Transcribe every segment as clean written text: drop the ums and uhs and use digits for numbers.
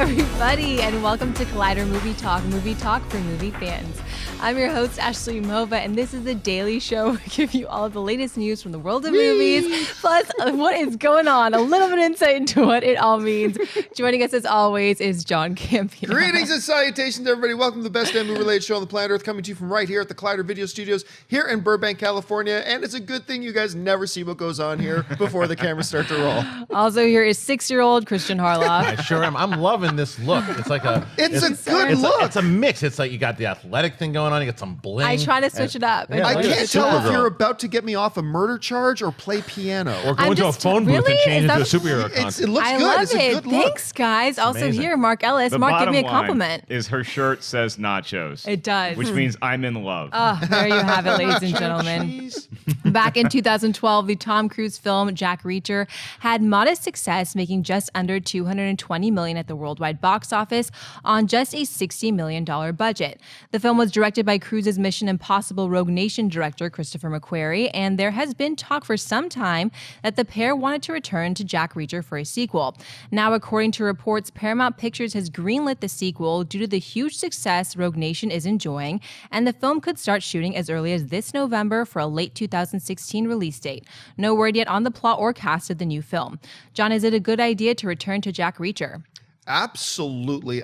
everybody, and welcome to Collider Movie Talk for movie fans. I'm your host, Ashley Mova, and this is the daily show where we give you all the latest news from the world of movies, plus what is going on, a little bit of insight into what it all means. Joining us, as always, is John Campea. Greetings and salutations, everybody. Welcome to the best damn movie-related show on the planet Earth, coming to you from right here at the Collider Video Studios here in Burbank, California. And it's a good thing you guys never see what goes on here before the cameras start to roll. Also here is 6-year-old Kristian Harloff. I sure am. I'm loving this look. It's like It's a good look. It's a mix. It's like you got the athletic thing going on. You got some bling. I try to switch it up. I can't tell if you're about to get me off a murder charge or play piano. Or go into a phone booth and change into a superhero costume. It looks I good. love It's a it. good look. Thanks, guys. Also amazing. here, Mark Ellis. The Mark, give me a bottom line compliment. is her shirt says nachos. It does. Which means I'm in love. Oh, there you have it, ladies and gentlemen. Jeez. Back in 2012, the Tom Cruise film Jack Reacher had modest success, making just under $220 million at the worldwide box office on just a $60 million budget. The film was directed by Cruise's Mission Impossible Rogue Nation director, Christopher McQuarrie, and there has been talk for some time that the pair wanted to return to Jack Reacher for a sequel. Now, according to reports, Paramount Pictures has greenlit the sequel due to the huge success Rogue Nation is enjoying, and the film could start shooting as early as this November for a late 2016 release date. No word yet on the plot or cast of the new film. John, is it a good idea to return to Jack Reacher? Absolutely.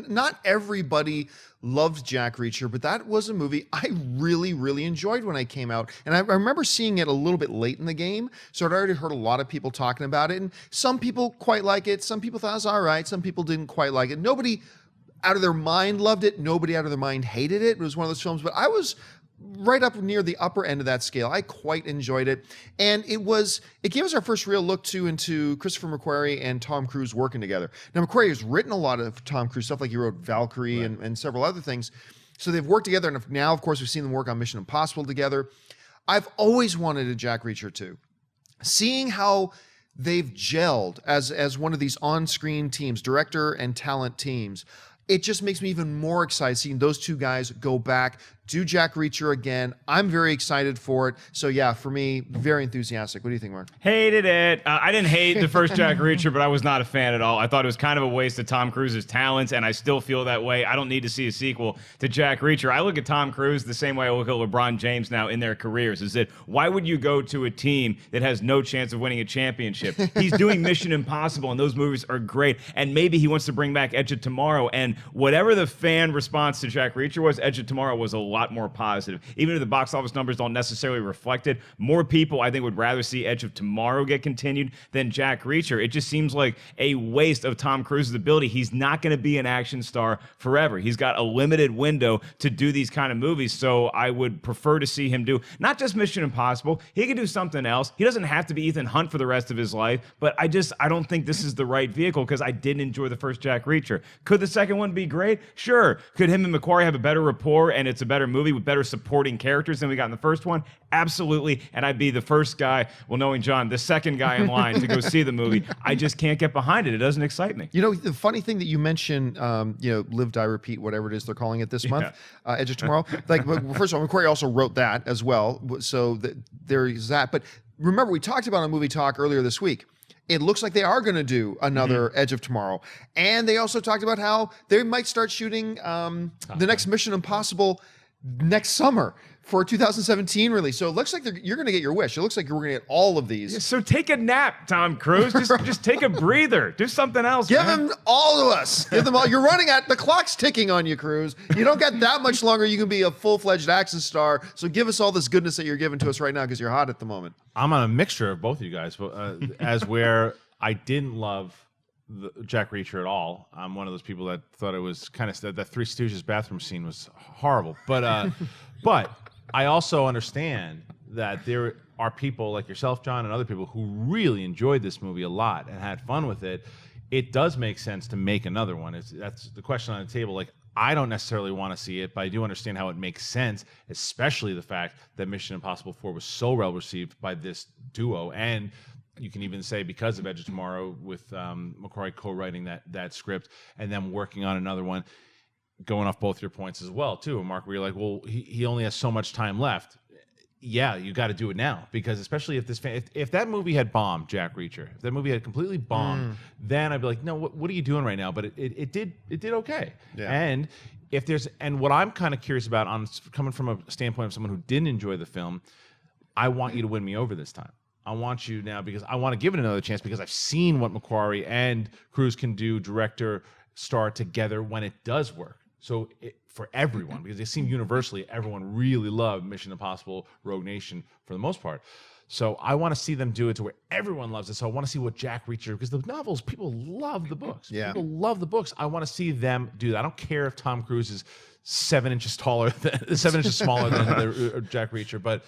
Not everybody loved Jack Reacher, but that was a movie I really, really enjoyed when I came out. And I remember seeing it a little bit late in the game, so I'd already heard a lot of people talking about it. And some people quite like it. Some people thought it was all right. Some people didn't quite like it. Nobody out of their mind loved it. Nobody out of their mind hated it. It was one of those films, but I was right up near the upper end of that scale. I quite enjoyed it. And it gave us our first real look into Christopher McQuarrie and Tom Cruise working together. Now, McQuarrie has written a lot of Tom Cruise stuff, like he wrote Valkyrie and several other things. So they've worked together. And now, of course, we've seen them work on Mission Impossible together. I've always wanted a Jack Reacher too. Seeing how they've gelled as one of these on-screen teams, director and talent teams, it just makes me even more excited seeing those two guys go back, do Jack Reacher again. I'm very excited for it. So yeah, for me, very enthusiastic. What do you think, Mark? Hated it. I didn't hate the first Jack Reacher, but I was not a fan at all. I thought it was kind of a waste of Tom Cruise's talents, and I still feel that way. I don't need to see a sequel to Jack Reacher. I look at Tom Cruise the same way I look at LeBron James now in their careers, is that why would you go to a team that has no chance of winning a championship? He's doing Mission Impossible, and those movies are great, and maybe he wants to bring back Edge of Tomorrow, and whatever the fan response to Jack Reacher was, Edge of Tomorrow was a lot more positive. Even if the box office numbers don't necessarily reflect it, more people, I think, would rather see Edge of Tomorrow get continued than Jack Reacher. It just seems like a waste of Tom Cruise's ability. He's not going to be an action star forever. He's got a limited window to do these kind of movies, so I would prefer to see him do not just Mission Impossible. He could do something else. He doesn't have to be Ethan Hunt for the rest of his life, but I don't think this is the right vehicle because I didn't enjoy the first Jack Reacher. Could the second one be great? Sure. Could him and McQuarrie have a better rapport and it's a better movie with better supporting characters than we got in the first one? Absolutely. And I'd be the first guy, well, knowing John, the second guy in line to go see the movie. I just can't get behind it. It doesn't excite me. You know, the funny thing that you mentioned, Live, Die, Repeat, whatever it is they're calling it this month, Edge of Tomorrow. Like, first of all, McQuarrie also wrote that as well. So there is that. But remember, we talked about a movie talk earlier this week. It looks like they are going to do another Edge of Tomorrow. And they also talked about how they might start shooting the next Mission Impossible next summer for 2017 release. So it looks like you're going to get your wish. It looks like you're going to get all of these. Yeah, so take a nap, Tom Cruise. Just take a breather. Do something else. Give man. them all of us. Give them all. You're running the clock's ticking on you, Cruise. You don't get that much longer. You can be a full-fledged action star. So give us all this goodness that you're giving to us right now because you're hot at the moment. I'm on a mixture of both of you guys, as where I didn't love the Jack Reacher at all. I'm one of those people that thought it was kind of that Three Stooges bathroom scene was horrible. But but I also understand that there are people like yourself, John, and other people who really enjoyed this movie a lot and had fun with it. It does make sense to make another one. That's the question on the table. Like, I don't necessarily want to see it, but I do understand how it makes sense, especially the fact that Mission Impossible 4 was so well received by this duo. And you can even say because of Edge of Tomorrow with McQuarrie co-writing that script and then working on another one, going off both your points as well, too, Mark, where you're like, well, he only has so much time left. yeah, you got to do it now, because especially if if that movie had bombed, Jack Reacher, if that movie had completely bombed, then I'd be like, no, what are you doing right now? But it did okay. Yeah. And what I'm kind of curious about, on coming from a standpoint of someone who didn't enjoy the film, I want you to win me over this time. I want you now, because I want to give it another chance, because I've seen what McQuarrie and Cruise can do, director, star together, when it does work. So for everyone, because it seemed universally everyone really loved Mission Impossible Rogue Nation for the most part. So I want to see them do it to where everyone loves it. So I want to see what Jack Reacher, because the novels, people love the books. Yeah. People love the books. I want to see them do that. I don't care if Tom Cruise is 7 inches smaller than Jack Reacher, but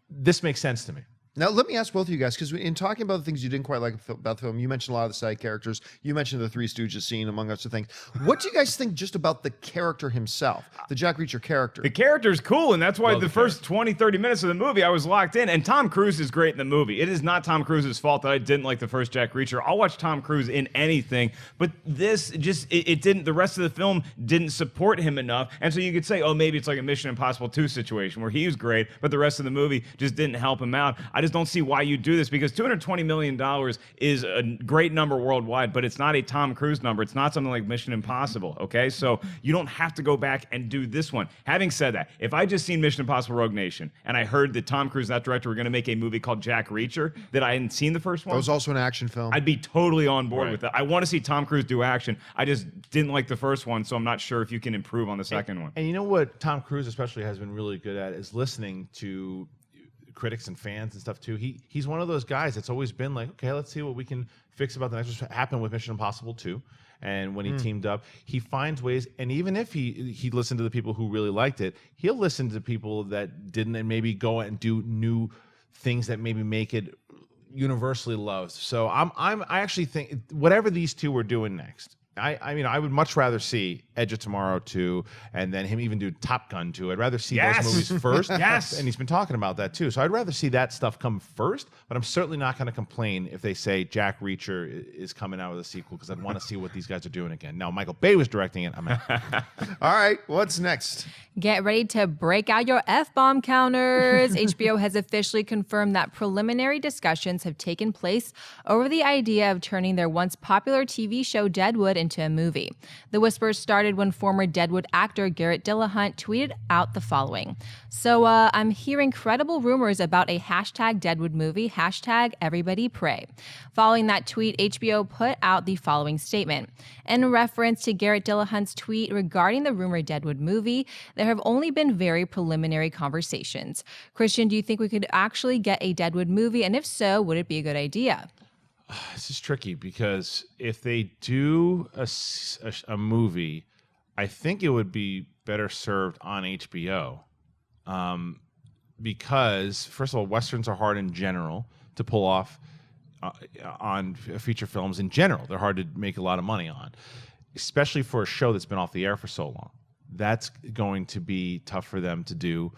this makes sense to me. Now, let me ask both of you guys, because in talking about the things you didn't quite like about the film, you mentioned a lot of the side characters. You mentioned the Three Stooges scene, among other things. What do you guys think just about the character himself, the Jack Reacher character? The character's cool, and that's why Love the the first 20, 30 minutes of the movie, I was locked in. And Tom Cruise is great in the movie. It is not Tom Cruise's fault that I didn't like the first Jack Reacher. I'll watch Tom Cruise in anything, but this just, it didn't, the rest of the film didn't support him enough. And so you could say, oh, maybe it's like a Mission Impossible 2 situation where he was great, but the rest of the movie just didn't help him out. I just don't see why you do this, because $220 million is a great number worldwide, but it's not a Tom Cruise number. It's not something like Mission Impossible, okay? So you don't have to go back and do this one. Having said that, if I just seen Mission Impossible Rogue Nation and I heard that Tom Cruise and that director were going to make a movie called Jack Reacher, that I hadn't seen the first one, That was also an action film. I'd be totally on board Right. with that. I want to see Tom Cruise do action. I just didn't like the first one, so I'm not sure if you can improve on the second one. And you know what Tom Cruise especially has been really good at is listening to critics and fans and stuff too. He's one of those guys that's always been like, okay, let's see what we can fix about the next. What happened with Mission Impossible 2, and when he teamed up, he finds ways. And even if he listened to the people who really liked it, he'll listen to people that didn't, and maybe go and do new things that maybe make it universally loved. So I actually think whatever these two were doing next, I mean, I would much rather see Edge of Tomorrow 2 and then him even do Top Gun 2. I'd rather see Yes. those movies first. Yes. And he's been talking about that too. So I'd rather see that stuff come first, but I'm certainly not going to complain if they say Jack Reacher is coming out with a sequel, because I'd want to see what these guys are doing again. Now, Michael Bay was directing it. I'm out. All right, what's next? Get ready to break out your F-bomb counters. HBO has officially confirmed that preliminary discussions have taken place over the idea of turning their once popular TV show Deadwood into a movie. The whispers started when former Deadwood actor Garrett Dillahunt tweeted out the following. So I'm hearing credible rumors about a hashtag Deadwood movie, hashtag everybody pray. Following that tweet, HBO put out the following statement. In reference to Garrett Dillahunt's tweet regarding the rumored Deadwood movie, there have only been very preliminary conversations. Kristian, do you think we could actually get a Deadwood movie? And if so, would it be a good idea? This is tricky, because if they do a movie, I think it would be better served on HBO. Because, first of all, Westerns are hard in general to pull off on feature films in general. They're hard to make a lot of money on, especially for a show that's been off the air for so long. That's going to be tough for them to do.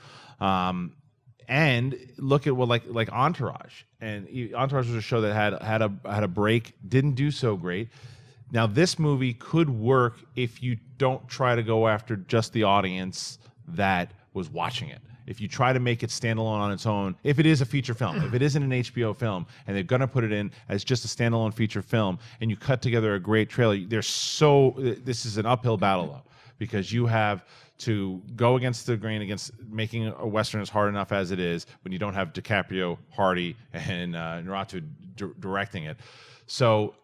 And look at what like Entourage, and Entourage was a show that had a break, didn't do so great. Now this movie could work if you don't try to go after just the audience that was watching it. If you try to make it standalone on its own, if it is a feature film, if it isn't an HBO film, and they're going to put it in as just a standalone feature film, and you cut together a great trailer, this is an uphill battle though, because you have to go against the grain, against making a Western as hard enough as it is when you don't have DiCaprio, Hardy, and Naruto directing it. So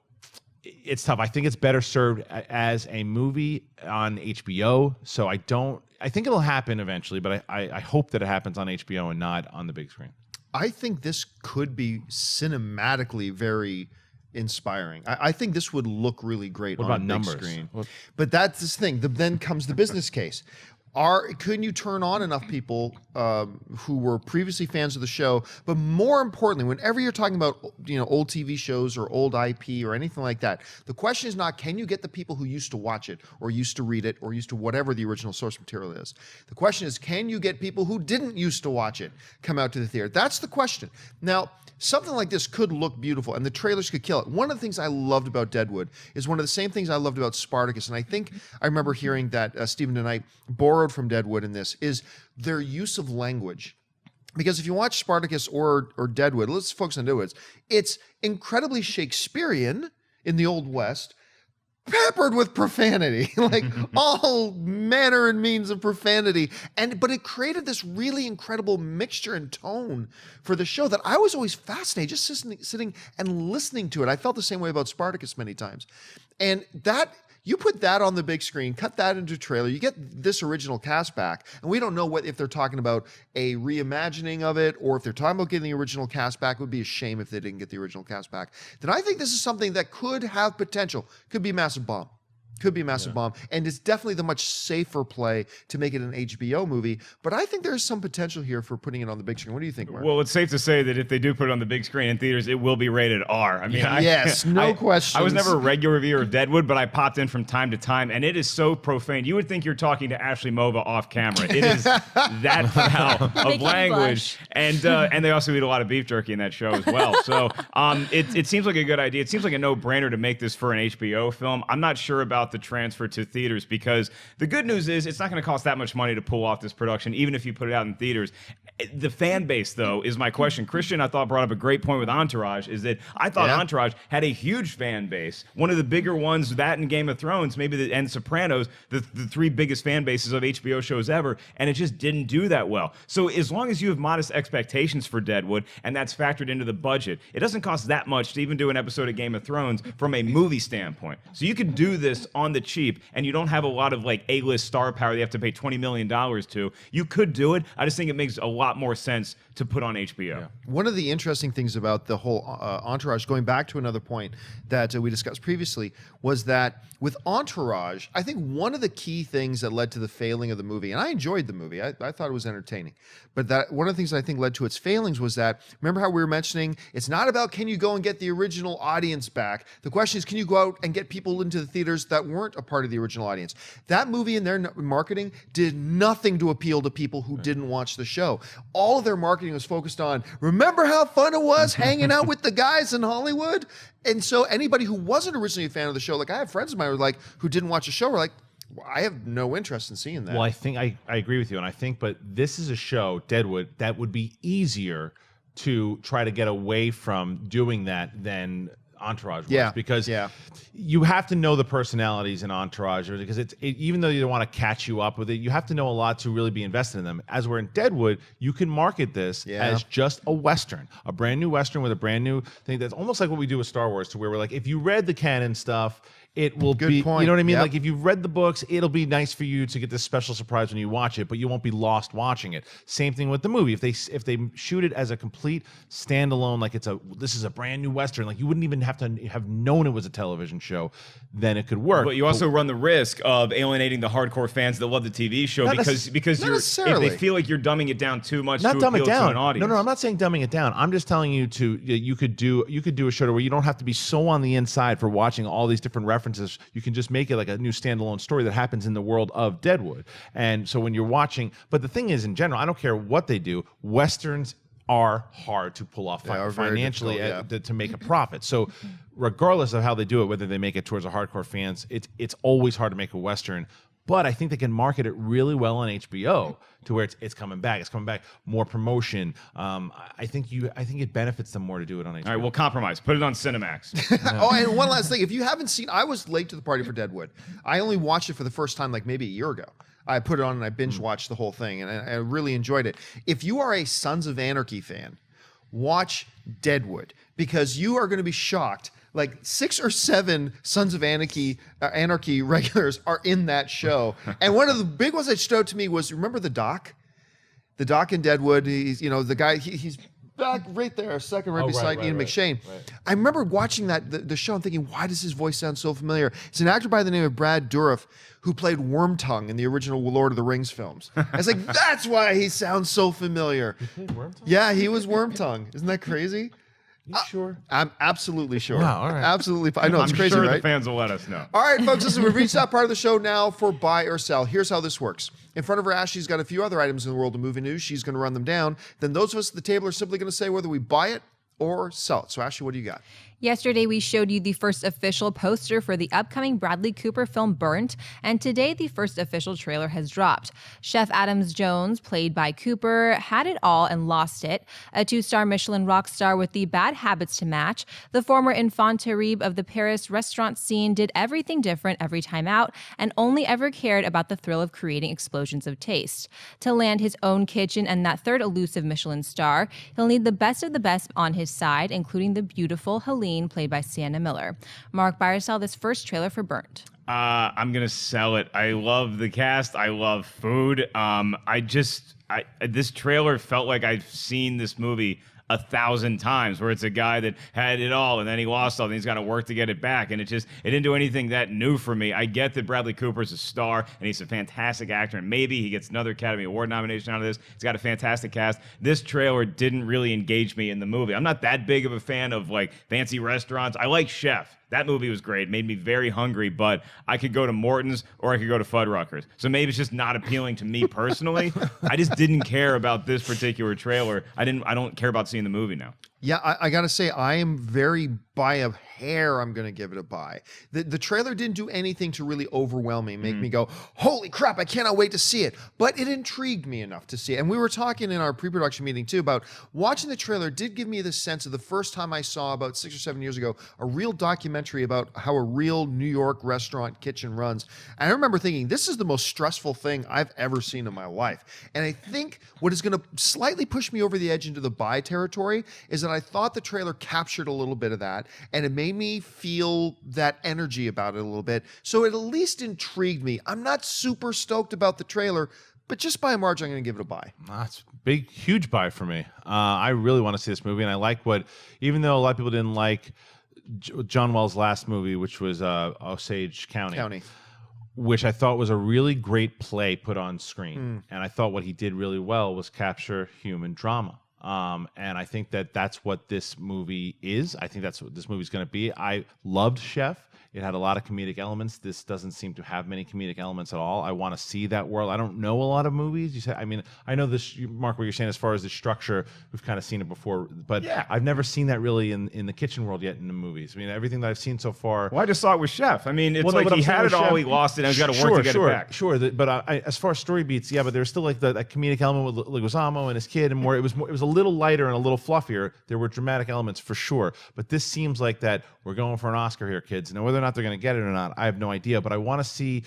it's tough. I think it's better served as a movie on HBO. So I think it'll happen eventually, but I hope that it happens on HBO and not on the big screen. I think this could be cinematically very inspiring. I think this would look really great on a big screen. But that's this thing. Then comes the business case. Couldn't you turn on enough people who were previously fans of the show? But more importantly, whenever you're talking about old TV shows or old IP or anything like that, the question is not can you get the people who used to watch it or used to read it or used to whatever the original source material is. The question is can you get people who didn't used to watch it come out to the theater? That's the question. Now, something like this could look beautiful, and the trailers could kill it. One of the things I loved about Deadwood is one of the same things I loved about Spartacus, and I think I remember hearing that Stephen DeKnight borrowed from Deadwood in this, is their use of language. Because if you watch Spartacus or Deadwood, let's focus on Deadwood. It's incredibly Shakespearean in the Old West, peppered with profanity, like all manner and means of profanity. But it created this really incredible mixture and tone for the show that I was always fascinated, just sitting and listening to it. I felt the same way about Spartacus many times. And that, you put that on the big screen, cut that into a trailer, you get this original cast back, and we don't know if they're talking about a reimagining of it or if they're talking about getting the original cast back. It would be a shame if they didn't get the original cast back. Then I think this is something that could have potential. Could be a massive bomb. Could be a massive bomb. And it's definitely the much safer play to make it an HBO movie. But I think there's some potential here for putting it on the big screen. What do you think, Mark? Well, it's safe to say that if they do put it on the big screen in theaters, it will be rated R. I mean, yes, no question. I was never a regular reviewer of Deadwood, but I popped in from time to time, and it is so profane. You would think you're talking to Ashley Mova off camera. It is that foul of language. And they also eat a lot of beef jerky in that show as well. So it seems like a good idea. It seems like a no-brainer to make this for an HBO film. I'm not sure about the transfer to theaters, because the good news is it's not going to cost that much money to pull off this production, even if you put it out in theaters. The fan base, though, is my question. Kristian, I thought, brought up a great point with Entourage, is that I thought Entourage had a huge fan base. One of the bigger ones, that and Game of Thrones, and Sopranos, the three biggest fan bases of HBO shows ever, and it just didn't do that well. So as long as you have modest expectations for Deadwood, and that's factored into the budget, it doesn't cost that much to even do an episode of Game of Thrones from a movie standpoint. So you can do this on the cheap, and you don't have a lot of like A-list star power that you have to pay $20 million to. You could do it. I just think it makes a lot more sense to put on HBO. Yeah. One of the interesting things about the whole Entourage, going back to another point that we discussed previously, was that with Entourage, I think one of the key things that led to the failing of the movie, and I enjoyed the movie, I thought it was entertaining, but that one of the things that I think led to its failings was that, remember how we were mentioning, it's not about can you go and get the original audience back. The question is, can you go out and get people into the theaters that weren't a part of the original audience? That movie and their marketing did nothing to appeal to people who didn't watch the show. All of their marketing was focused on, remember how fun it was hanging out with the guys in Hollywood? And so anybody who wasn't originally a fan of the show, like I have friends of mine who didn't watch the show, were like, I have no interest in seeing that. Well, I think I agree with you, and I think, but this is a show, Deadwood, that would be easier to try to get away from doing that than Entourage was, because you have to know the personalities in Entourage, because even though you don't want to catch you up with it, you have to know a lot to really be invested in them. As we're in Deadwood, you can market this as just a Western, a brand new Western with a brand new thing. That's almost like what we do with Star Wars, to where we're like, if you read the canon stuff, it will be, point. you know what I mean? Yep. Like if you've read the books, it'll be nice for you to get this special surprise when you watch it, but you won't be lost watching it. Same thing with the movie. If they shoot it as a complete standalone, like this is a brand new Western, like you wouldn't even have to have known it was a television show, then it could work. But you also run the risk of alienating the hardcore fans that love the TV show, because if they feel like you're dumbing it down too much to appeal to an audience. No, I'm not saying dumbing it down. I'm just telling you you could do a show where you don't have to be so on the inside for watching all these different references. You can just make it like a new standalone story that happens in the world of Deadwood. And so when you're watching, but the thing is, in general, I don't care what they do, Westerns are hard to pull off financially to make a profit. So regardless of how they do it, whether they make it towards the hardcore fans, it's always hard to make a Western. But I think they can market it really well on HBO to where it's coming back. It's coming back, more promotion. I think it benefits them more to do it on HBO. All right, we'll compromise. Put it on Cinemax. Oh, and one last thing. If you haven't seen, I was late to the party for Deadwood. I only watched it for the first time like maybe a year ago. I put it on and I binge watched the whole thing, and I really enjoyed it. If you are a Sons of Anarchy fan, watch Deadwood, because you are going to be shocked. Like 6 or 7 Sons of Anarchy regulars are in that show. And one of the big ones that stood out to me was, remember the Doc? The Doc in Deadwood, he's, the guy, he's back right there, a second beside Ian McShane. Right. I remember watching the show and thinking, why does his voice sound so familiar? It's an actor by the name of Brad Dourif, who played Wormtongue in the original Lord of the Rings films. I was like, that's why he sounds so familiar. He played Wormtongue? Yeah, he was Wormtongue. Isn't that crazy? You sure? I'm absolutely sure. Wow, all right. Absolutely. I know, it's crazy, sure right? The fans will let us know. All right, folks, listen, we've reached that part of the show now for buy or sell. Here's how this works. In front of her, Ashley's got a few other items in the world of movie news. She's going to run them down. Then those of us at the table are simply going to say whether we buy it or sell it. So Ashley, what do you got? Yesterday, we showed you the first official poster for the upcoming Bradley Cooper film Burnt, and today the first official trailer has dropped. Chef Adams Jones, played by Cooper, had it all and lost it. A 2-star Michelin rock star with the bad habits to match, the former enfant terrible of the Paris restaurant scene did everything different every time out and only ever cared about the thrill of creating explosions of taste. To land his own kitchen and that third elusive Michelin star, he'll need the best of the best on his side, including the beautiful Helene, played by Sienna Miller. Mark, buy or sell this first trailer for Burnt? I'm gonna sell it. I love the cast. I love food. This trailer felt like I've seen this movie 1,000 times, where it's a guy that had it all and then he lost all and he's got to work to get it back, and it didn't do anything that new for me. I get that Bradley Cooper's a star and he's a fantastic actor, and maybe he gets another Academy Award nomination out of this. He's got a fantastic cast. This trailer didn't really engage me in the movie. I'm not that big of a fan of like fancy restaurants. I like Chef. That movie was great. It made me very hungry, but I could go to Morton's or I could go to Fuddruckers. So maybe it's just not appealing to me personally. I just didn't care about this particular trailer. I don't care about seeing the movie now. Yeah, I got to say, I am very by a hair, I'm going to give it a buy. The trailer didn't do anything to really overwhelm me, make me go, holy crap, I cannot wait to see it. But it intrigued me enough to see it. And we were talking in our pre-production meeting too about watching the trailer did give me the sense of the first time I saw about 6 or 7 years ago, a real documentary about how a real New York restaurant kitchen runs. And I remember thinking, this is the most stressful thing I've ever seen in my life. And I think what is going to slightly push me over the edge into the buy territory is that I thought the trailer captured a little bit of that, and it made me feel that energy about it a little bit. So it at least intrigued me. I'm not super stoked about the trailer, but just by a margin, I'm going to give it a buy. That's a big, huge buy for me. I really want to see this movie, and I like even though a lot of people didn't like John Wells' last movie, which was Osage County. Which I thought was a really great play put on screen. And I thought what he did really well was capture human drama. And I think that's what this movie is. I think that's what this movie's going to be. I loved Chef. It had a lot of comedic elements. This doesn't seem to have many comedic elements at all. I want to see that world. I don't know a lot of movies. You said, I mean, I know this, Mark, what you're saying as far as the structure, we've kind of seen it before, but yeah. I've never seen that really in the kitchen world yet in the movies. I mean, everything that I've seen so far. Well, I just saw it with Chef. I mean, it's like he had it all, he lost it, and he's got to work to get it back. Sure, but as far as story beats, yeah, but there's still like that comedic element with Leguizamo and his kid, and it was a little lighter and a little fluffier. There were dramatic elements for sure, but this seems like that we're going for an Oscar here, kids. Now, whether or not they're going to get it or not, I have no idea, but I want to see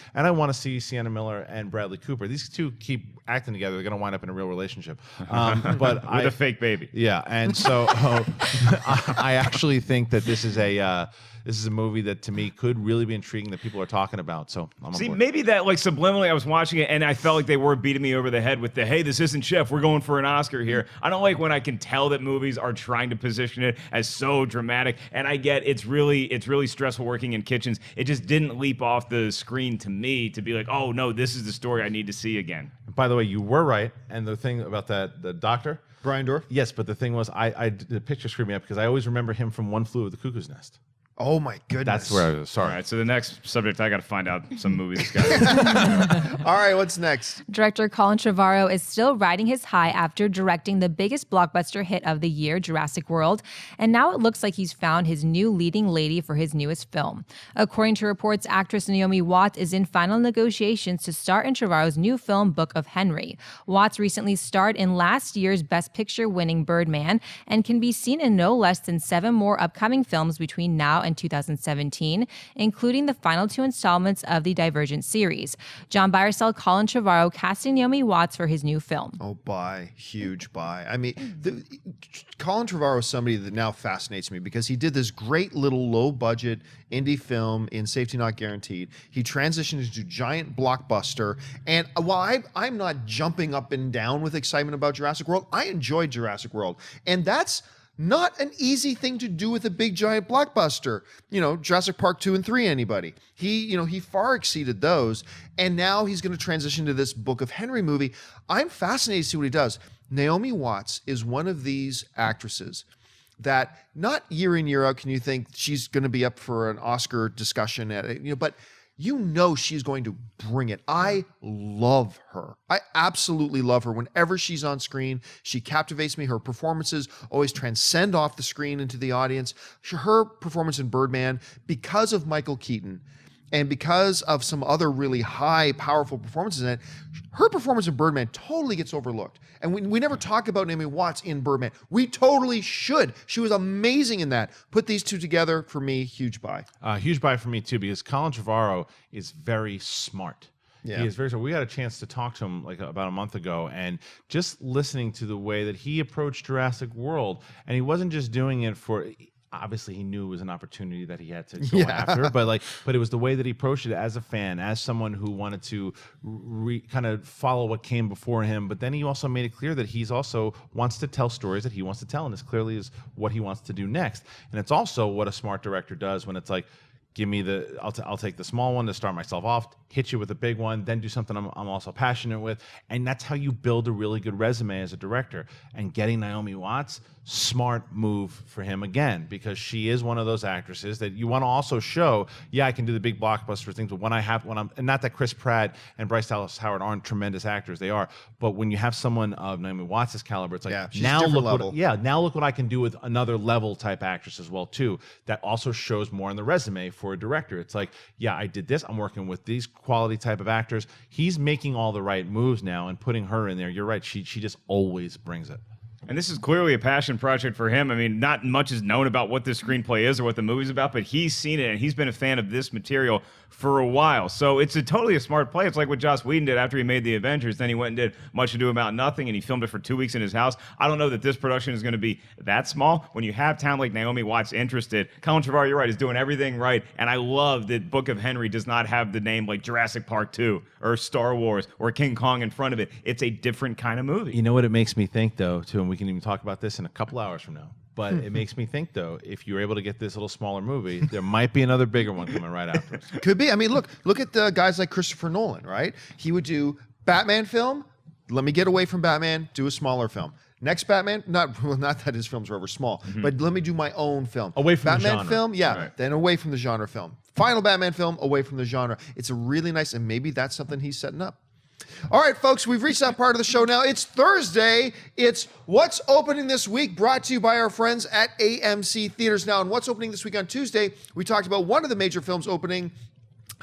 Sienna Miller and Bradley Cooper. These two keep acting together. They're going to wind up in a real relationship. But with a fake baby. Yeah, and so I actually think that this is a movie that to me could really be intriguing that people are talking about. So I'm see, maybe that like subliminally I was watching it and I felt like they were beating me over the head with hey, this isn't Chef, we're going for an Oscar here. I don't like when I can tell that movies are trying to position it as so dramatic, and I get it's really stressful working in kitchens. It just didn't leap off the screen to me to be like, oh no, this is the story I need to see again. By the way, you were right, and the thing about the doctor, Brian Dorff? Yes, but the thing was, the picture screwed me up because I always remember him from One Flew Over the Cuckoo's Nest. Oh my goodness. That's where I was. Sorry. All right, so the next subject, I got to find out some movies this guy. All right, what's next? Director Colin Trevorrow is still riding his high after directing the biggest blockbuster hit of the year, Jurassic World, and now it looks like he's found his new leading lady for his newest film. According to reports, actress Naomi Watts is in final negotiations to star in Trevorrow's new film, Book of Henry. Watts recently starred in last year's Best Picture winning Birdman and can be seen in no less than 7 more upcoming films between now and 2017, including the final 2 installments of the Divergent series. John Byersell, Colin Trevorrow casting Naomi Watts for his new film. Oh, buy. Huge buy. I mean, Colin Trevorrow is somebody that now fascinates me because he did this great little low-budget indie film in Safety Not Guaranteed. He transitioned into giant blockbuster, and while I'm not jumping up and down with excitement about Jurassic World, I enjoyed Jurassic World, and that's not an easy thing to do with a big giant blockbuster. Jurassic Park 2 and 3, anybody. He far exceeded those, and now he's going to transition to this Book of Henry movie. I'm fascinated to see what he does. Naomi Watts is one of these actresses that not year in, year out can you think she's going to be up for an Oscar discussion but you know she's going to bring it. I love her. I absolutely love her. Whenever she's on screen, she captivates me. Her performances always transcend off the screen into the audience. Her performance in Birdman, because of Michael Keaton, and because of some other really high, powerful performances in it, her performance in Birdman totally gets overlooked. And we never talk about Naomi Watts in Birdman. We totally should. She was amazing in that. Put these two together, for me, huge buy. Huge buy for me, too, because Colin Trevorrow is very smart. Yeah. He is very smart. We had a chance to talk to him like about a month ago, and just listening to the way that he approached Jurassic World, and he wasn't just doing it for... Obviously, he knew it was an opportunity that he had to go after, but it was the way that he approached it as a fan, as someone who wanted to kind of follow what came before him. But then he also made it clear that he's also wants to tell stories that he wants to tell, and this clearly is what he wants to do next. And it's also what a smart director does when it's like, give me I'll take the small one to start myself off, hit you with a big one, then do something I'm also passionate with. And that's how you build a really good resume as a director. And getting Naomi Watts, smart move for him again, because she is one of those actresses that you want to also show, yeah, I can do the big blockbuster things, but and not that Chris Pratt and Bryce Dallas Howard aren't tremendous actors, they are, but when you have someone of Naomi Watts' caliber, it's like, now look what I can do with another level type actress as well too, that also shows more on the resume for a director. It's like, yeah, I did this, I'm working with these quality type of actors. He's making all the right moves now and putting her in there. You're right, she just always brings it. And this is clearly a passion project for him. I mean, not much is known about what this screenplay is or what the movie's about, but he's seen it and he's been a fan of this material for a while. So it's totally a smart play. It's like what Joss Whedon did after he made The Avengers. Then he went and did Much Ado About Nothing, and he filmed it for 2 weeks in his house. I don't know that this production is going to be that small. When you have talent like Naomi Watts interested, Colin Trevorrow, you're right, is doing everything right. And I love that Book of Henry does not have the name like Jurassic Park 2 or Star Wars or King Kong in front of it. It's a different kind of movie. You know what it makes me think, though, too, and we can even talk about this in a couple hours from now. But it makes me think, though, if you're able to get this little smaller movie, there might be another bigger one coming right after us. Could be. I mean, look at the guys like Christopher Nolan, right? He would do Batman film. Let me get away from Batman. Do a smaller film. Next Batman, not that his films were ever small, but let me do my own film. Away from Batman the genre. film, yeah, Right. then away from the genre film. Final Batman film, away from the genre. It's a really nice, and maybe that's something he's setting up. All right, folks, we've reached that part of the show now. It's Thursday. It's What's Opening This Week, brought to you by our friends at AMC Theaters. Now, and What's Opening This Week on Tuesday, we talked about one of the major films opening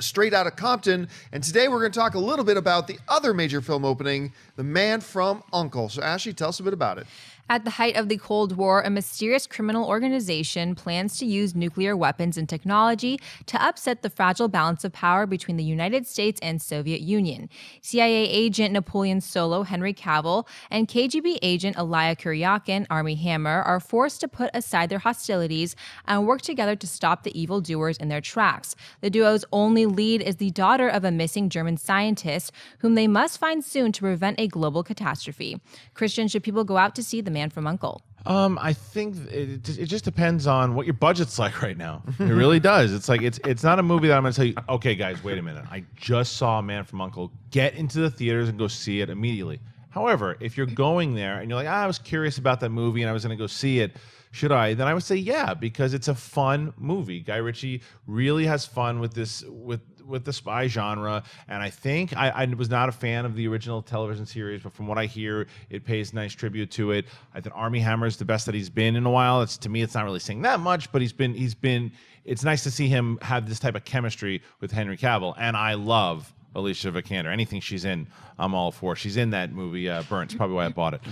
straight out of Compton. And today we're going to talk a little bit about the other major film opening, The Man from U.N.C.L.E. So, Ashley, tell us a bit about it. At the height of the Cold War, a mysterious criminal organization plans to use nuclear weapons and technology to upset the fragile balance of power between the United States and Soviet Union. CIA agent Napoleon Solo, Henry Cavill, and KGB agent Elia Kuryakin, Armie Hammer, are forced to put aside their hostilities and work together to stop the evildoers in their tracks. The duo's only lead is the daughter of a missing German scientist, whom they must find soon to prevent a global catastrophe. Kristian, should people go out to see The Man from U.N.C.L.E? I think it just depends on what your budget's like right now. It really does. It's like it's not a movie that I'm going to tell you, okay, guys, wait a minute. I just saw A Man from U.N.C.L.E. Get into the theaters and go see it immediately. However, if you're going there and you're like, I was curious about that movie and I was going to go see it, should I? Then I would say yeah, because it's a fun movie. Guy Ritchie really has fun with this with the spy genre, and I think I was not a fan of the original television series, but from what I hear, it pays nice tribute to it. I think Armie Hammer is the best that he's been in a while. To me, it's not really saying that much, but he's been. It's nice to see him have this type of chemistry with Henry Cavill, and I love Alicia Vikander. Anything she's in, I'm all for. She's in that movie, Burnt. It's probably why I bought it.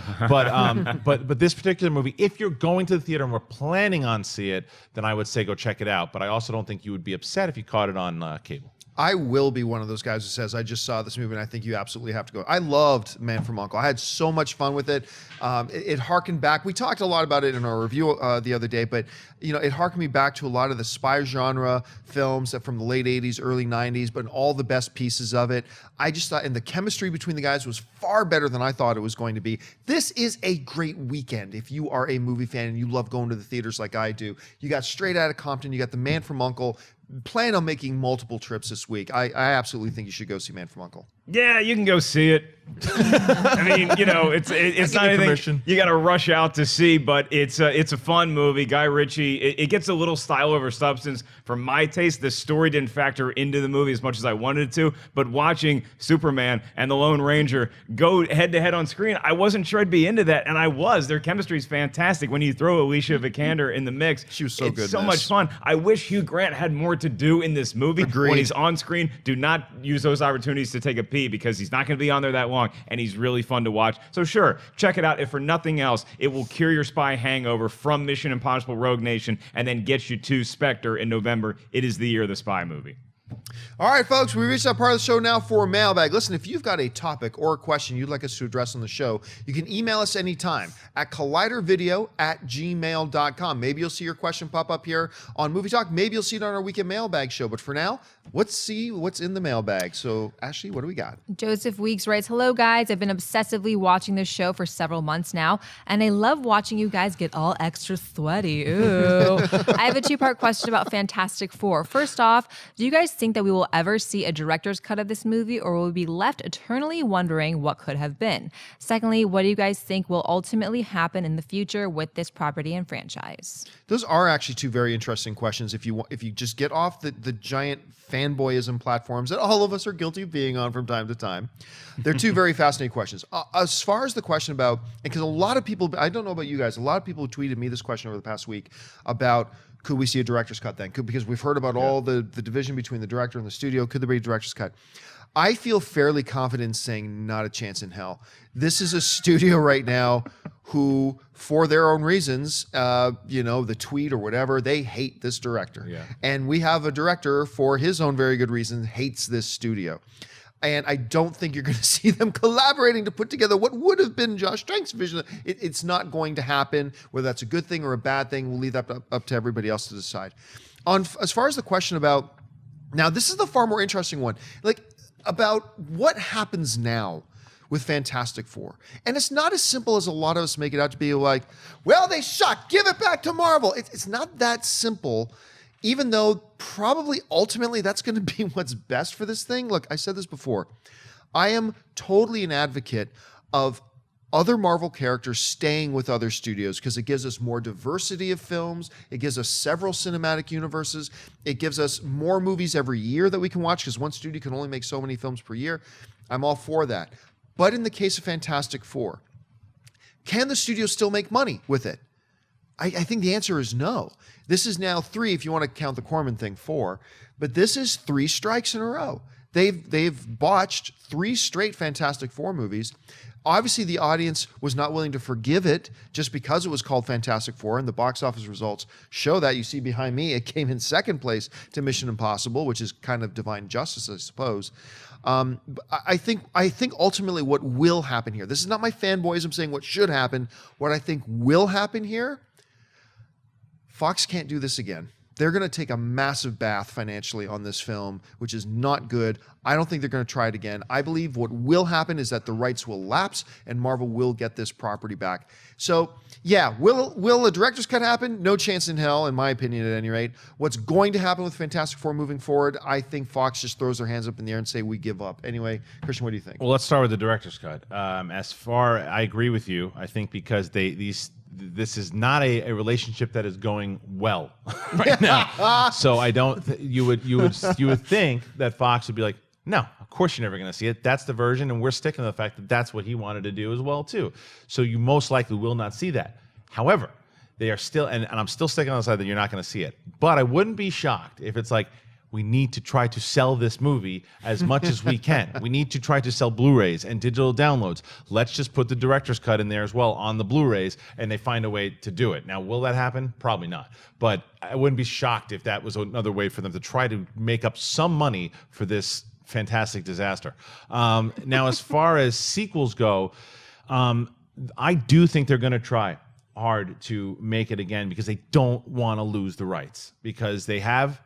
But this particular movie, if you're going to the theater and we're planning on see it, then I would say go check it out. But I also don't think you would be upset if you caught it on cable. I will be one of those guys who says, I just saw this movie and I think you absolutely have to go. I loved Man from U.N.C.L.E. I had so much fun with it. It harkened back. We talked a lot about it in our review the other day, but it harkened me back to a lot of the spy genre films from the late 80s, early 90s, but all the best pieces of it. I just thought, and the chemistry between the guys was far better than I thought it was going to be. This is a great weekend if you are a movie fan and you love going to the theaters like I do. You got Straight Outta Compton, you got The Man from U.N.C.L.E. Plan on making multiple trips this week. I absolutely think you should go see Man from U.N.C.L.E. Yeah, you can go see it. I mean, it's not anything permission. you got to rush out to see, but it's a fun movie. Guy Ritchie, it gets a little style over substance. For my taste, the story didn't factor into the movie as much as I wanted it to, but watching Superman and the Lone Ranger go head-to-head on screen, I wasn't sure I'd be into that, and I was. Their chemistry is fantastic. When you throw Alicia Vikander in the mix, she was so good. It's so much fun. I wish Hugh Grant had more to do in this movie. Agreed. When he's on screen, do not use those opportunities to take a pee, because he's not going to be on there that long, and he's really fun to watch. So sure, check it out. If for nothing else, it will cure your spy hangover from Mission Impossible Rogue Nation and then get you to Spectre in November. It is the year of the spy movie. All right, folks, we reached that part of the show now for Mailbag. Listen, if you've got a topic or a question you'd like us to address on the show, you can email us anytime at collidervideo@gmail.com. Maybe you'll see your question pop up here on Movie Talk. Maybe you'll see it on our Weekend Mailbag show. But for now, let's see what's in the mailbag. So, Ashley, what do we got? Joseph Weeks writes, "Hello, guys. I've been obsessively watching this show for several months now, and I love watching you guys get all extra sweaty. Ooh. I have a two-part question about Fantastic Four. First off, do you guys think that we will ever see a director's cut of this movie, or will we be left eternally wondering what could have been? Secondly, what do you guys think will ultimately happen in the future with this property and franchise?" Those are actually two very interesting questions. If you just get off the giant fanboyism platforms that all of us are guilty of being on from time to time, they're two very fascinating questions. As far as the question about, because a lot of people, I don't know about you guys, a lot of people tweeted me this question over the past week about, could we see a director's cut then? Because we've heard about all the division between the director and the studio. Could there be a director's cut? I feel fairly confident in saying not a chance in hell. This is a studio right now who, for their own reasons, the tweet or whatever, they hate this director. Yeah. And we have a director, for his own very good reasons, hates this studio. And I don't think you're going to see them collaborating to put together what would have been Josh Trank's vision. It's not going to happen. Whether that's a good thing or a bad thing, we'll leave that up to everybody else to decide. As far as the question about, now this is the far more interesting one, about what happens now with Fantastic Four. And it's not as simple as a lot of us make it out to be, like, well, they suck, give it back to Marvel. It's not that simple. Even though probably ultimately that's going to be what's best for this thing. Look, I said this before. I am totally an advocate of other Marvel characters staying with other studios because it gives us more diversity of films. It gives us several cinematic universes. It gives us more movies every year that we can watch because one studio can only make so many films per year. I'm all for that. But in the case of Fantastic Four, can the studio still make money with it? I think the answer is no. This is now 3, if you want to count the Corman thing, 4. But this is 3 strikes in a row. They've botched 3 straight Fantastic Four movies. Obviously, the audience was not willing to forgive it just because it was called Fantastic Four, and the box office results show that. You see behind me, it came in 2nd place to Mission Impossible, which is kind of divine justice, I suppose. I think ultimately what will happen here, this is not my fanboyism saying what should happen, what I think will happen here, Fox can't do this again. They're going to take a massive bath financially on this film, which is not good. I don't think they're going to try it again. I believe what will happen is that the rights will lapse and Marvel will get this property back. So, yeah, will a director's cut happen? No chance in hell, in my opinion, at any rate. What's going to happen with Fantastic Four moving forward, I think Fox just throws their hands up in the air and say, we give up. Anyway, Kristian, what do you think? Well, let's start with the director's cut. I agree with you. I think because this is not a relationship that is going well right now. So I don't. You would think that Fox would be like, no, of course you're never going to see it. That's the version, and we're sticking to the fact that that's what he wanted to do as well too. So you most likely will not see that. However, they are still, and I'm still sticking on the side that you're not going to see it. But I wouldn't be shocked if it's like, we need to try to sell this movie as much as we can. We need to try to sell Blu-rays and digital downloads. Let's just put the director's cut in there as well on the Blu-rays, and they find a way to do it. Now, will that happen? Probably not. But I wouldn't be shocked if that was another way for them to try to make up some money for this fantastic disaster. Now, as far as sequels go, I do think they're going to try hard to make it again because they don't want to lose the rights, because they have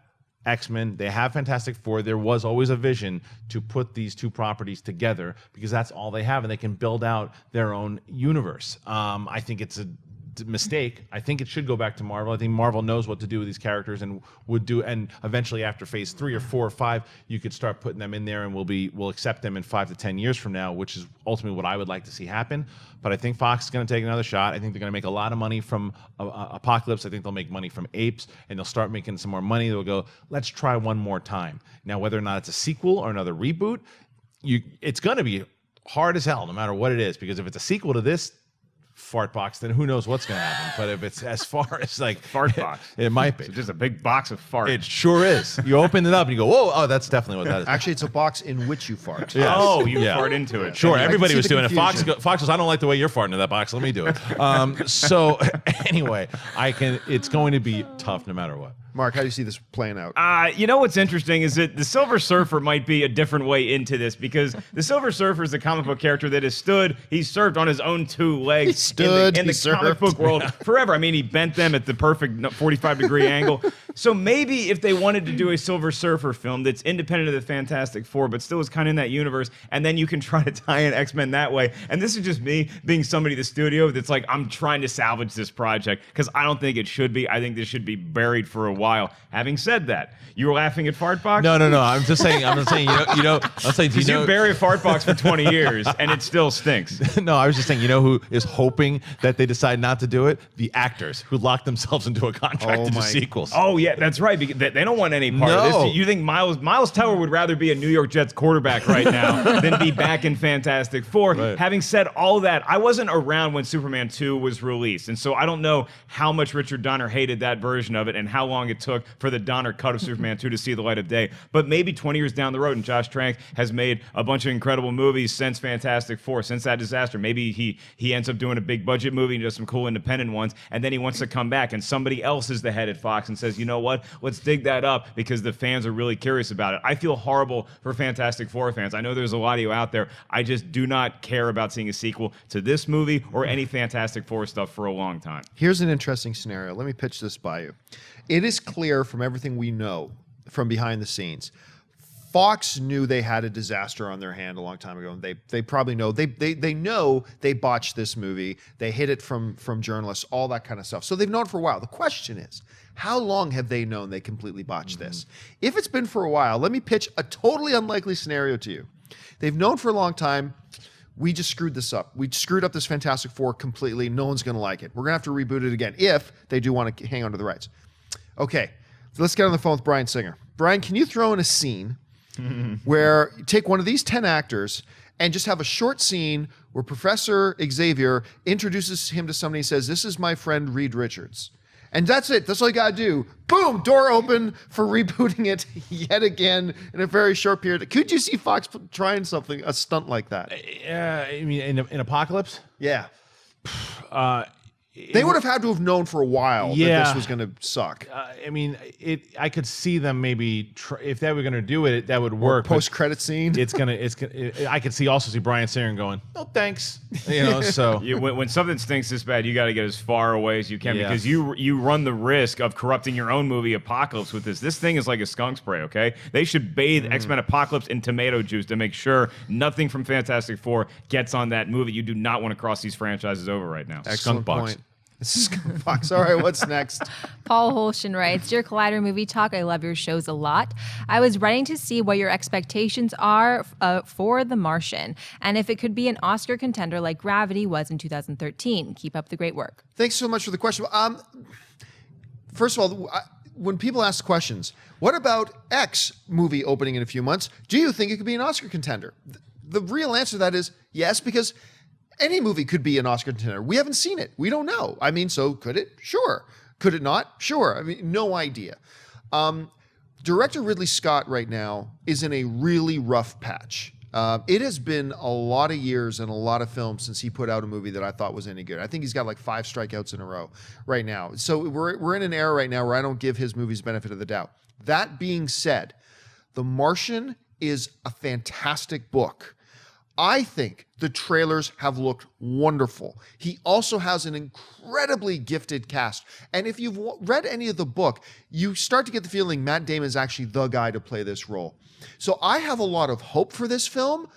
X-Men, they have Fantastic Four. There was always a vision to put these 2 properties together because that's all they have, and they can build out their own universe. I think it's mistake. I think it should go back to Marvel. I think Marvel knows what to do with these characters and would do. And eventually, after Phase 3 or 4 or 5, you could start putting them in there, and we'll accept them in 5 to 10 years from now, which is ultimately what I would like to see happen. But I think Fox is going to take another shot. I think they're going to make a lot of money from Apocalypse. I think they'll make money from Apes, and they'll start making some more money. They'll go, let's try one more time. Now, whether or not it's a sequel or another reboot, it's going to be hard as hell, no matter what it is, because if it's a sequel to this fart box, then who knows what's going to happen. But if it's as far as like Fart box. it might be. So just a big box of farts. It sure is. You open it up and you go, whoa, oh, that's definitely what that is. Actually, it's a box in which you fart. Yes. Oh, you Yeah. fart into it. Sure, I can everybody see was the doing it. Fox confusion. goes, I don't like the way you're farting in that box. Let me do it. So anyway, it's going to be tough no matter what. Mark, how do you see this playing out? You know what's interesting is that the Silver Surfer might be a different way into this, because the Silver Surfer is a comic book character that has he's surfed on his own 2 legs He stood, in he the comic surfed. book world forever. I mean, he bent them at the perfect 45-degree angle. So maybe if they wanted to do a Silver Surfer film that's independent of the Fantastic Four, but still is kind of in that universe, and then you can try to tie in X-Men that way. And this is just me being somebody in the studio that's like, I'm trying to salvage this project, because I don't think it should be. I think this should be buried for a while. Having said that, you were laughing at Fartbox? No. I'm just saying, I'm saying, I'll say, do you know? You bury a Fartbox for 20 years and it still stinks. No, I was just saying, you know who is hoping that they decide not to do it? The actors who locked themselves into a contract to do sequels. Oh, yeah, that's right. Because they don't want any part of No. this. You think Miles Teller would rather be a New York Jets quarterback right now than be back in Fantastic Four. Right. Having said all that, I wasn't around when Superman 2 was released, and so I don't know how much Richard Donner hated that version of it and how long it took for the Donner cut of Superman 2 to see the light of day. But maybe 20 years down the road, and Josh Trank has made a bunch of incredible movies since Fantastic Four, since that disaster. Maybe he ends up doing a big budget movie and does some cool independent ones, and then he wants to come back, and somebody else is the head at Fox and says, you know what, let's dig that up because the fans are really curious about it. I feel horrible for Fantastic Four fans. I know there's a lot of you out there. I just do not care about seeing a sequel to this movie or any Fantastic Four stuff for a long time. Here's an interesting scenario. Let me pitch this by you. It is clear from everything we know from behind the scenes, Fox knew they had a disaster on their hand a long time ago, and they probably know they know they botched this movie. They hid it from journalists, all that kind of stuff. So they've known for a while. The question is, how long have they known they completely botched this? If it's been for a while, let me pitch a totally unlikely scenario to you. They've known for a long time, we just screwed this up. We screwed up this Fantastic Four completely. No one's going to like it. We're going to have to reboot it again if they do want to hang on to the rights. Okay, so let's get on the phone with Bryan Singer. Bryan, can you throw in a scene where you take one of these 10 actors and just have a short scene where Professor Xavier introduces him to somebody and says, this is my friend Reed Richards. And that's it. That's all you got to do. Boom, door open for rebooting it yet again in a very short period. Could you see Fox trying something, a stunt like that? I mean, in Apocalypse? Yeah. They would have had to have known for a while that this was going to suck. I mean, I could see them maybe if they were going to do it, that would work. Post-credit scene. I could see Bryan Singer going, "No thanks," So when something stinks this bad, you got to get as far away as you can because you run the risk of corrupting your own movie Apocalypse with this. This thing is like a skunk spray. Okay, they should bathe X-Men Apocalypse in tomato juice to make sure nothing from Fantastic Four gets on that movie. You do not want to cross these franchises over right now. Excellent point. Skunk Box. All right, what's next? Paul Holshin writes, Dear Collider Movie Talk, I love your shows a lot. I was writing to see what your expectations are for The Martian, and if it could be an Oscar contender like Gravity was in 2013. Keep up the great work. Thanks so much for the question. First of all, when people ask questions, what about X movie opening in a few months? Do you think it could be an Oscar contender? The real answer to that is yes, because any movie could be an Oscar contender. We haven't seen it. We don't know. I mean, so could it? Sure. Could it not? Sure. I mean, no idea. Director Ridley Scott right now is in a really rough patch. It has been a lot of years and a lot of films since he put out a movie that I thought was any good. I think he's got like 5 strikeouts in a row right now. So we're in an era right now where I don't give his movies benefit of the doubt. That being said, The Martian is a fantastic book. I think the trailers have looked wonderful. He also has an incredibly gifted cast. And if you've read any of the book, you start to get the feeling Matt Damon is actually the guy to play this role. So I have a lot of hope for this film,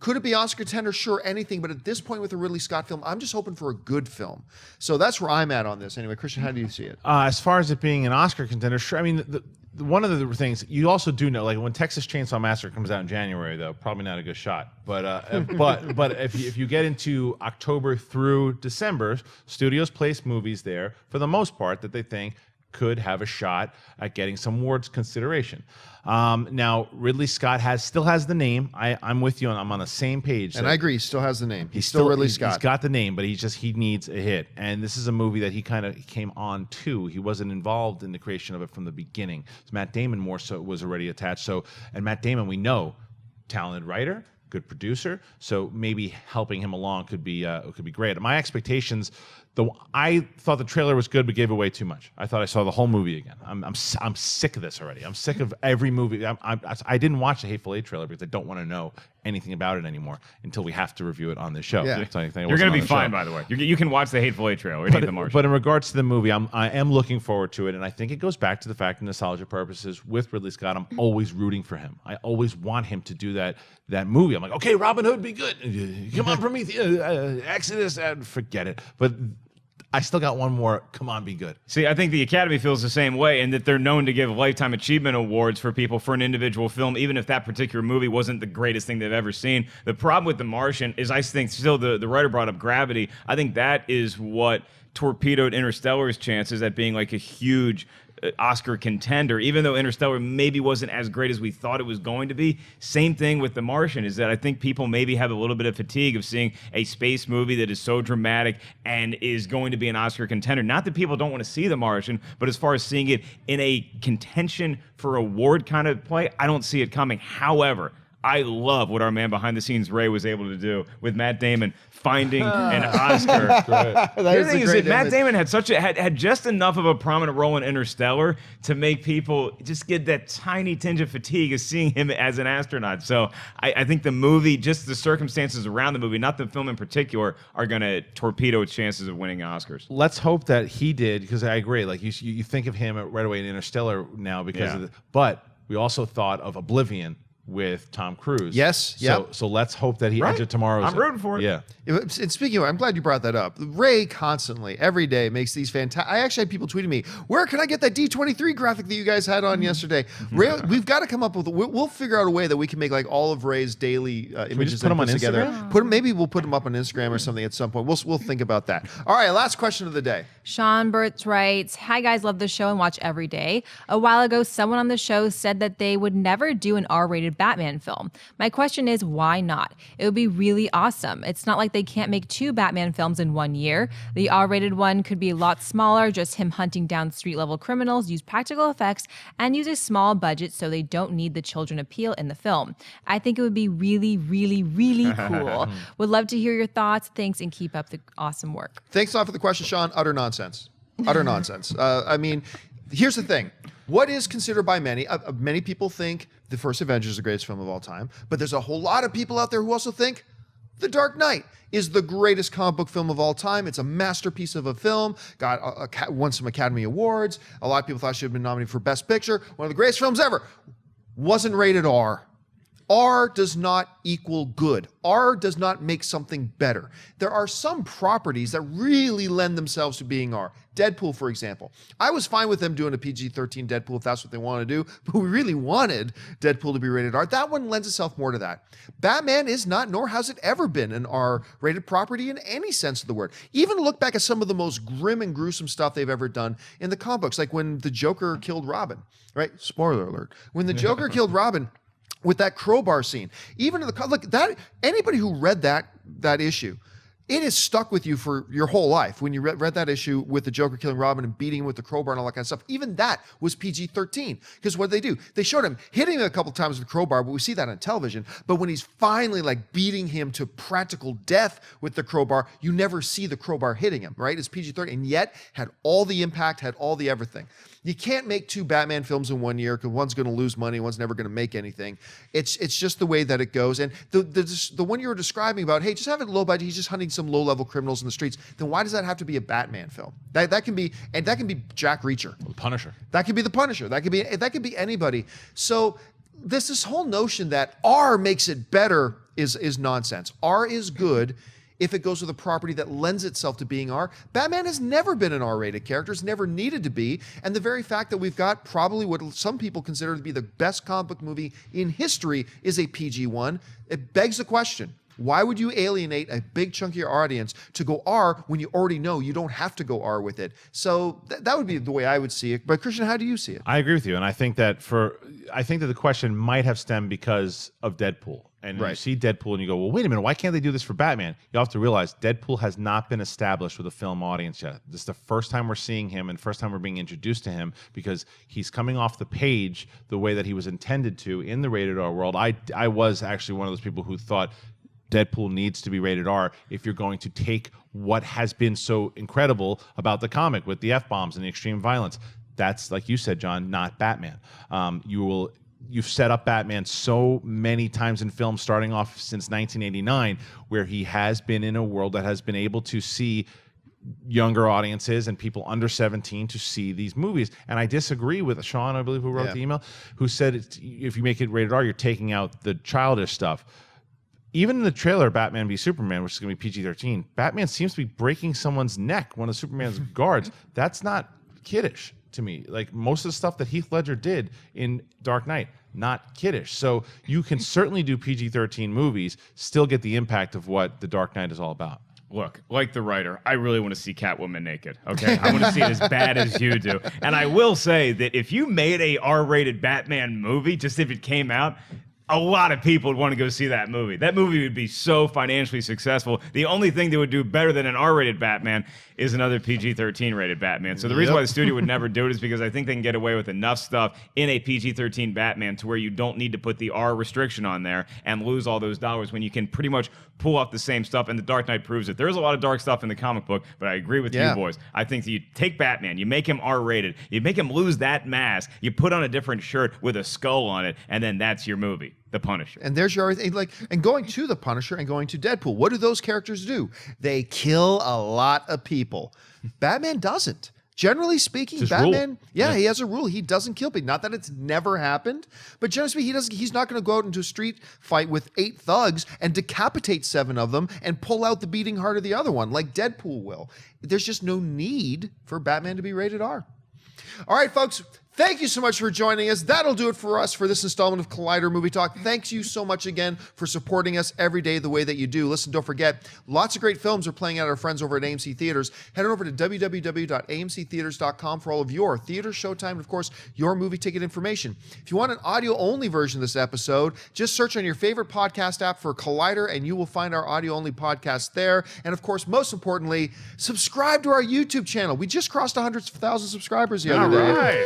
Could it be Oscar contender? Sure, anything. But at this point with a Ridley Scott film, I'm just hoping for a good film. So that's where I'm at on this. Anyway, Kristian, how do you see it? As far as it being an Oscar contender, sure. I mean, one of the things you also do know, like when Texas Chainsaw Massacre comes out in January, though, probably not a good shot. But but if you get into October through December, studios place movies there for the most part that they think could have a shot at getting some awards consideration. Now, Ridley Scott still has the name. I'm with you. I'm on the same page. And I agree. He still has the name. He's still Ridley Scott. He's got the name, but he needs a hit. And this is a movie that he kind of came on to. He wasn't involved in the creation of it from the beginning. So Matt Damon more so was already attached. And Matt Damon, we know, talented writer, good producer. So maybe helping him along could be great. My expectations. I thought the trailer was good, but gave away too much. I thought I saw the whole movie again. I'm sick of this already. I'm sick of every movie. I didn't watch the Hateful Eight trailer because I don't want to know anything about it anymore until we have to review it on this show. Yeah. You're going to be fine, by the way. You can watch the Hateful Eight trailer. The Martian. But in regards to the movie, I am looking forward to it, and I think it goes back to the fact, of nostalgia purposes, with Ridley Scott, I'm always rooting for him. I always want him to do that movie. I'm like, okay, Robin Hood, be good. Come on, Prometheus, Exodus, forget it. But I still got one more. Come on, be good. See, I think the Academy feels the same way, and that they're known to give Lifetime Achievement Awards for people for an individual film, even if that particular movie wasn't the greatest thing they've ever seen. The problem with The Martian is, I think, still the writer brought up Gravity. I think that is what torpedoed Interstellar's chances at being like a huge Oscar contender, even though Interstellar maybe wasn't as great as we thought it was going to be. Same thing with The Martian, is that I think people maybe have a little bit of fatigue of seeing a space movie that is so dramatic and is going to be an Oscar contender. Not that people don't want to see The Martian, but as far as seeing it in a contention for award kind of play, I don't see it coming. However, I love what our man behind the scenes, Ray, was able to do with Matt Damon finding an Oscar. The thing is that Matt Damon had just enough of a prominent role in Interstellar to make people just get that tiny tinge of fatigue of seeing him as an astronaut. So I think the movie, just the circumstances around the movie, not the film in particular, are going to torpedo its chances of winning Oscars. Let's hope that he did, because I agree. Like you think of him right away in Interstellar now because of but we also thought of Oblivion with Tom Cruise. Yes. So let's hope that he entered tomorrow's. I'm rooting for it. Yeah. And speaking of, I'm glad you brought that up. Ray constantly, every day, makes these fantastic. I actually had people tweeting me, where can I get that D23 graphic that you guys had on yesterday? Ray, we've got to come up with. We'll figure out a way that we can make like all of Ray's daily images just put them on together. Instagram? Maybe we'll put them up on Instagram or something at some point. We'll think about that. All right, last question of the day. Sean Burtz writes, "Hi guys, love the show and watch every day. A while ago, someone on the show said that they would never do an R-rated Batman film. My question is, why not? It would be really awesome. It's not like they can't make 2 Batman films in 1 year. The R-rated one could be a lot smaller, just him hunting down street-level criminals, use practical effects, and use a small budget so they don't need the children appeal in the film. I think it would be really, really, really cool. Would love to hear your thoughts. Thanks, and keep up the awesome work." Thanks a lot for the question, Sean. Utter nonsense. Utter nonsense. I mean, here's the thing. What is considered by many, many people think the first Avengers is the greatest film of all time, but there's a whole lot of people out there who also think The Dark Knight is the greatest comic book film of all time. It's a masterpiece of a film, won some Academy Awards. A lot of people thought it should have been nominated for Best Picture. One of the greatest films ever. Wasn't rated R. R does not equal good. R does not make something better. There are some properties that really lend themselves to being R. Deadpool, for example. I was fine with them doing a PG-13 Deadpool if that's what they want to do, but we really wanted Deadpool to be rated R. That one lends itself more to that. Batman is not, nor has it ever been, an R-rated property in any sense of the word. Even look back at some of the most grim and gruesome stuff they've ever done in the comic books, like when the Joker killed Robin, right? Spoiler alert. When the Joker killed Robin, with that crowbar scene, even in the look that anybody who read that issue, it is stuck with you for your whole life. When you read that issue with the Joker killing Robin and beating him with the crowbar and all that kind of stuff, even that was PG-13. Because what did they do? They showed him hitting him a couple times with the crowbar, but we see that on television. But when he's finally like beating him to practical death with the crowbar, you never see the crowbar hitting him, right? It's PG-13, and yet had all the impact, had all the everything. You can't make 2 Batman films in 1 year because one's going to lose money, one's never going to make anything. It's just the way that it goes. And the one you were describing about, hey, just have it low budget, he's just hunting some low-level criminals in the streets, then why does that have to be a Batman film? That can be Jack Reacher. Punisher. That could be the Punisher. That could be anybody. So this whole notion that R makes it better is nonsense. R is good if it goes with a property that lends itself to being R. Batman has never been an R-rated character. It's never needed to be. And the very fact that we've got probably what some people consider to be the best comic book movie in history is a PG-1. It begs the question, why would you alienate a big chunk of your audience to go R when you already know you don't have to go R with it? So that would be the way I would see it. But Kristian, how do you see it? I agree with you, and I think that the question might have stemmed because of Deadpool. And you see Deadpool and you go, well, wait a minute, why can't they do this for Batman? You have to realize Deadpool has not been established with a film audience yet. This is the first time we're seeing him and first time we're being introduced to him because he's coming off the page the way that he was intended to in the rated R world. I was actually one of those people who thought Deadpool needs to be rated R if you're going to take what has been so incredible about the comic with the F-bombs and the extreme violence. That's, like you said, John, not Batman. You've set up Batman so many times in film, starting off since 1989, where he has been in a world that has been able to see younger audiences and people under 17 to see these movies. And I disagree with Sean, I believe, who wrote the email, who said if you make it rated R, you're taking out the childish stuff. Even in the trailer, Batman v Superman, which is going to be PG-13, Batman seems to be breaking someone's neck, one of Superman's guards. That's not kiddish to me. Like most of the stuff that Heath Ledger did in Dark Knight, not kiddish. So you can certainly do PG-13 movies, still get the impact of what The Dark Knight is all about. Look, like the writer, I really want to see Catwoman naked, okay? I want to see it as bad as you do. And I will say that if you made a R-rated Batman movie, just if it came out, a lot of people would want to go see that movie. That movie would be so financially successful. The only thing that would do better than an R-rated Batman is another PG-13 rated Batman. So the reason why the studio would never do it is because I think they can get away with enough stuff in a PG-13 Batman to where you don't need to put the R restriction on there and lose all those dollars when you can pretty much pull off the same stuff. And The Dark Knight proves it. There's a lot of dark stuff in the comic book, but I agree with you boys. I think that you take Batman, you make him R-rated, you make him lose that mask, you put on a different shirt with a skull on it, and then that's your movie. The Punisher. And there's your and going to the Punisher and going to Deadpool. What do those characters do? They kill a lot of people. Batman doesn't. Generally speaking, Batman, he has a rule. He doesn't kill people. Not that it's never happened, but generally speaking, he's not going to go out into a street fight with 8 thugs and decapitate 7 of them and pull out the beating heart of the other one like Deadpool will. There's just no need for Batman to be rated R. All right, folks. Thank you so much for joining us. That'll do it for us for this installment of Collider Movie Talk. Thanks you so much again for supporting us every day the way that you do. Listen, don't forget, lots of great films are playing out our friends over at AMC Theaters. Head on over to www.amctheaters.com for all of your theater, showtime, and of course, your movie ticket information. If you want an audio-only version of this episode, just search on your favorite podcast app for Collider and you will find our audio-only podcast there. And of course, most importantly, subscribe to our YouTube channel. We just crossed 100,000 subscribers the other day.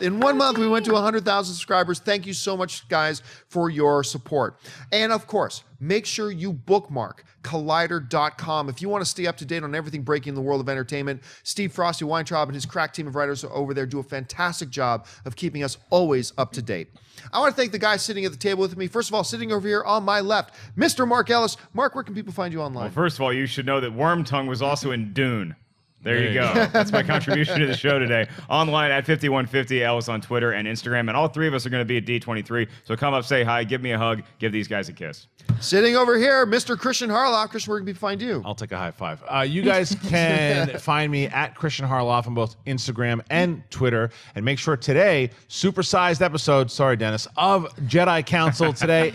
In 1 month, we went to 100,000 subscribers. Thank you so much, guys, for your support. And of course, make sure you bookmark Collider.com. If you want to stay up to date on everything breaking in the world of entertainment, Steve Frosty Weintraub and his crack team of writers over there do a fantastic job of keeping us always up to date. I want to thank the guys sitting at the table with me. First of all, sitting over here on my left, Mr. Mark Ellis. Mark, where can people find you online? Well, first of all, you should know that Wormtongue was also in Dune. There you go. That's my contribution to the show today. Online at 5150, Ellis on Twitter and Instagram. And all 3 of us are going to be at D23. So come up, say hi, give me a hug, give these guys a kiss. Sitting over here, Mr. Kristian Harloff. Kristian, where can people find you? I'll take a high five. You guys can find me at Kristian Harloff on both Instagram and Twitter. And make sure today, supersized episode, sorry, Dennis, of Jedi Council. Today,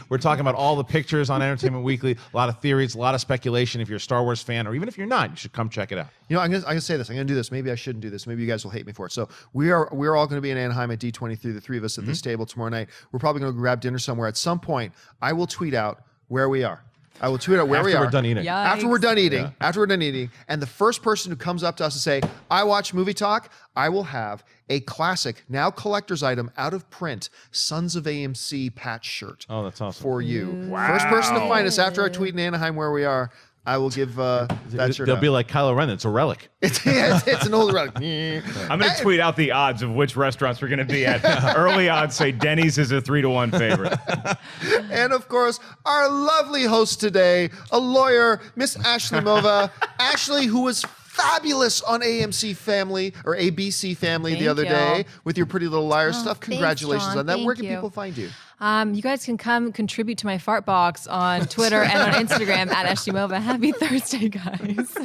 we're talking about all the pictures on Entertainment Weekly, a lot of theories, a lot of speculation. If you're a Star Wars fan, or even if you're not, you should come check it out. You know, I'm gonna say this. I'm gonna do this. Maybe I shouldn't do this. Maybe you guys will hate me for it. So we're all gonna be in Anaheim at D23, the 3 of us at this table tomorrow night. We're probably gonna grab dinner somewhere. At some point, I will tweet out where we are. I will tweet out where we are. After we're done eating. Yikes. After we're done eating. After we're done eating. And the first person who comes up to us and say, I watch Movie Talk, I will have a classic, now collector's item, out of print, Sons of AMC patch shirt. Oh, that's awesome. For you. Wow. First person to find us after I tweet in Anaheim where we are, I will give that shirt They'll out. be like Kylo Ren. It's a relic. It's an old relic. I'm going to tweet out the odds of which restaurants we're going to be at. Early odds say Denny's is a 3-1 favorite. And of course, our lovely host today, a lawyer, Miss Ashley Mova. Ashley, who was fabulous on AMC Family or ABC Family the Thank other you. day with your Pretty Little Liars stuff. thanks, Congratulations John. on that. Thank Where can you. people find you? You guys can come contribute to my fart box on Twitter and on Instagram at Eshimova. Happy Thursday, guys.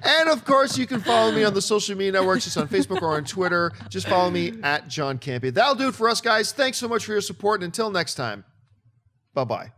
And of course, you can follow me on the social media networks, just on Facebook or on Twitter. Just follow me at John Campea. That'll do it for us, guys. Thanks so much for your support. And until next time, bye-bye.